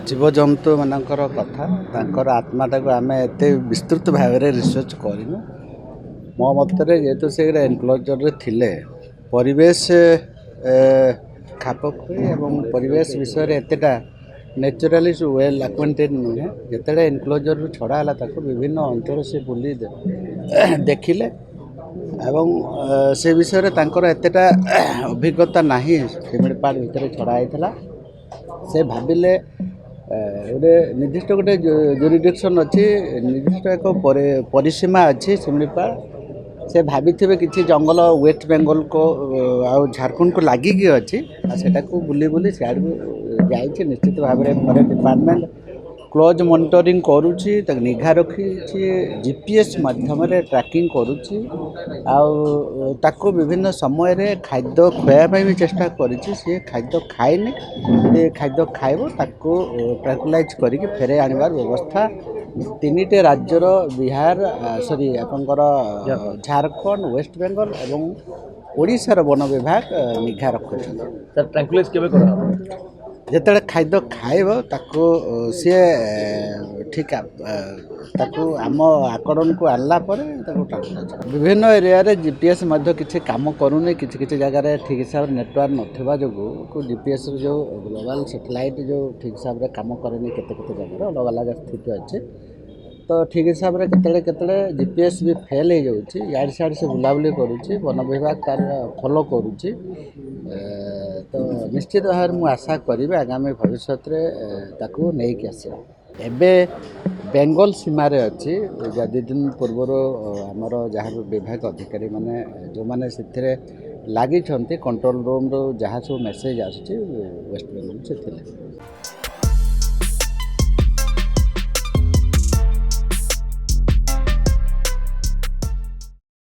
जीवजंतु मानकर कथा तांकर आत्माटा को आम एत विस्तृत भाव में रिसर्च करूँ मो मतरे जेहेतु से एनक्लोजर थे परिवेश खाप खुए और परिवेश विषय एतटा नेचुराली वेल आक्वेंटेड नुहे जिते एनक्लोजर छड़ा है विभिन्न अंचल से बुली देखिले एवं से विषय एतटा अभिज्ञता नहीं शिमिलीपाल भितर छड़ा होता से भाविले गोटे निर्दिष्ट गोटे जुरिडिक्शन अच्छी निर्दिष्ट एक परिसीमा अच्छी शिमिलीपाल से भाभी किसी जंगल वेस्ट बेंगल को आउ झारखंड को लगिकी अच्छी सेटा को बुली बुली सियाड़ जाइए निश्चित भाव में फॉरेस्ट डिपार्टमेंट क्लोज मॉनिटरिंग करुच्ची निघा रखी जीपीएस माध्यम ट्रैकिंग करुच्ची आउ विभिन्न समय रे खाद्य खुआई भी चेष्टा करी सी खाद्य खाइनि ये खाद्य खाइब ताको ट्रैंकुलाइज करके फेरे आनिबार व्यवस्था तीनिटे राज्यर बिहार सॉरी आपंकर झारखंड वेस्ट बेंगल एवं ओडिशार वन विभाग निघा रखुछन। ट्रैंकुलाइज केबे करा जिते खाद्य खाइब ताको सी ठीक ताको आम आकलन को आनला विभिन्न एरिया रे जीपीएस किसी काम करूनी किसी जगह ठीक हिसाब से नेटवर्क नथिबा जो जीपीएस जो ग्लोबल सैटेलाइट जो ठीक हिसाब से काम करेनि केते जगह अलग अलग स्थिति अच्छे तो ठीक हिसाब से केतले जीपीएस भी फेल हो जाउछि यार साइड से बुलाबुली करुच्ची वन विभाग तार फॉलो करुच्ची तो निश्चित भाव में आशा करी आगामी भविष्य ताकू नहीं कि आस एबे बेंगल सीमार अच्छी जदि दिन पूर्वर आमर जहाँ विभाग अधिकारी माने जो मैंने से लगी कंट्रोल रूम रो जहाँ सब मेसेज आसुची वेस्ट बेंगल से